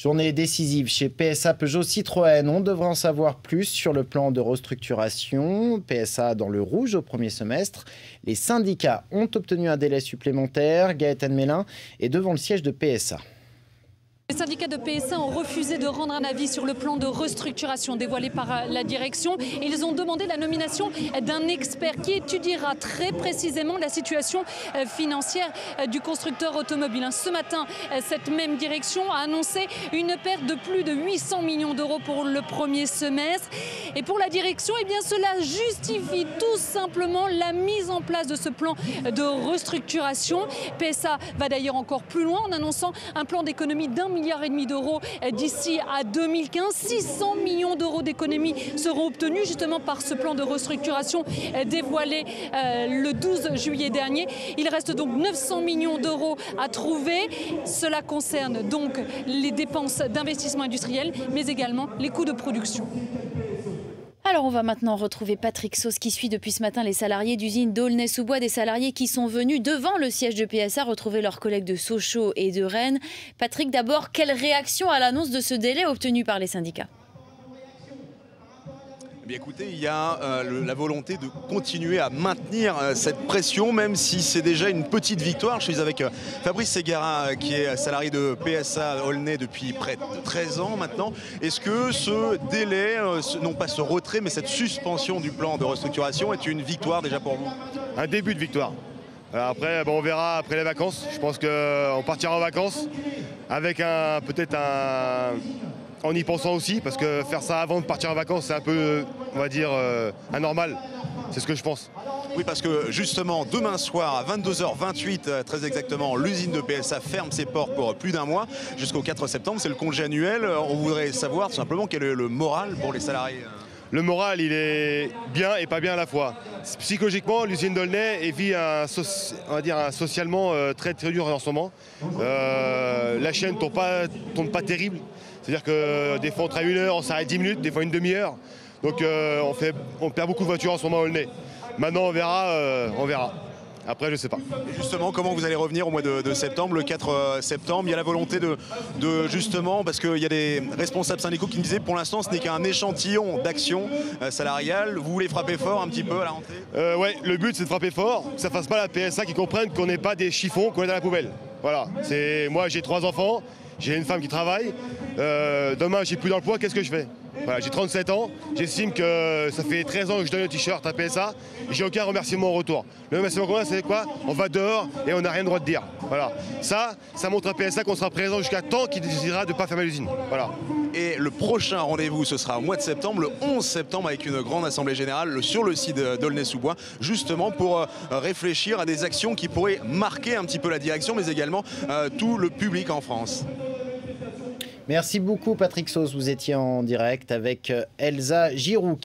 Journée décisive chez PSA Peugeot Citroën. On devrait en savoir plus sur le plan de restructuration. PSA dans le rouge au premier semestre. Les syndicats ont obtenu un délai supplémentaire. Gaëtan Mélin est devant le siège de PSA. Les syndicats de PSA ont refusé de rendre un avis sur le plan de restructuration dévoilé par la direction. Ils ont demandé la nomination d'un expert qui étudiera très précisément la situation financière du constructeur automobile. Ce matin, cette même direction a annoncé une perte de plus de 800 millions d'euros pour le premier semestre. Et pour la direction, eh bien, cela justifie tout simplement la mise en place de ce plan de restructuration. PSA va d'ailleurs encore plus loin en annonçant un plan d'économie d'1,5 milliard d'euros d'ici à 2015. 600 millions d'euros d'économies seront obtenus justement par ce plan de restructuration dévoilé le 12 juillet dernier. Il reste donc 900 millions d'euros à trouver. Cela concerne donc les dépenses d'investissement industriel, mais également les coûts de production. Alors on va maintenant retrouver Patrick Sauce qui suit depuis ce matin les salariés d'usine d'Aulnay-sous-Bois, des salariés qui sont venus devant le siège de PSA retrouver leurs collègues de Sochaux et de Rennes. Patrick, d'abord, quelle réaction à l'annonce de ce délai obtenu par les syndicats ? Écoutez, il y a la volonté de continuer à maintenir cette pression, même si c'est déjà une petite victoire. Je suis avec Fabrice Ségara, qui est salarié de PSA Aulnay depuis près de 13 ans maintenant. Est-ce que ce délai, non pas ce retrait, mais cette suspension du plan de restructuration est une victoire déjà pour vous? Un début de victoire. Après, on verra après les vacances. Je pense qu'on partira en vacances avec peut-être en y pensant aussi, parce que faire ça avant de partir en vacances, c'est un peu, on va dire, anormal. C'est ce que je pense. Oui, parce que justement, demain soir, à 22h28, très exactement, l'usine de PSA ferme ses portes pour plus d'un mois, jusqu'au 4 septembre. C'est le congé annuel. On voudrait savoir tout simplement quel est le moral pour les salariés. Le moral, il est bien et pas bien à la fois. Psychologiquement, l'usine d'Aulnay vit on va dire socialement très dur en ce moment. La chaîne tourne pas terrible. C'est-à-dire que des fois on travaille 1 heure, on s'arrête 10 minutes, des fois une demi-heure. Donc on perd beaucoup de voitures en ce moment à Aulnay. Maintenant on verra. Après je sais pas. Et justement, comment vous allez revenir au mois de septembre, le 4 septembre? Il y a la volonté de justement, parce qu'il y a des responsables syndicaux qui me disaient pour l'instant ce n'est qu'un échantillon d'actions salariales. Vous voulez frapper fort un petit peu à la rentrée? Ouais, le but c'est de frapper fort, que ça ne fasse pas la PSA qui comprenne qu'on n'est pas des chiffons, qu'on est dans la poubelle. Voilà. Moi j'ai 3 enfants. J'ai une femme qui travaille, demain j'ai plus d'emploi, qu'est-ce que je fais? Voilà, j'ai 37 ans, j'estime que ça fait 13 ans que je donne le t-shirt à PSA, et j'ai aucun remerciement en retour. Le remerciement qu'on a, c'est quoi? On va dehors et on n'a rien le droit de dire. Voilà. Ça montre à PSA qu'on sera présent jusqu'à temps qu'il décidera de ne pas fermer l'usine. Voilà. Et le prochain rendez-vous, ce sera au mois de septembre, le 11 septembre, avec une grande assemblée générale sur le site d'Aulnay-sous-Bois, justement pour réfléchir à des actions qui pourraient marquer un petit peu la direction, mais également tout le public en France. Merci beaucoup Patrick Sauce, vous étiez en direct avec Elsa Giroux.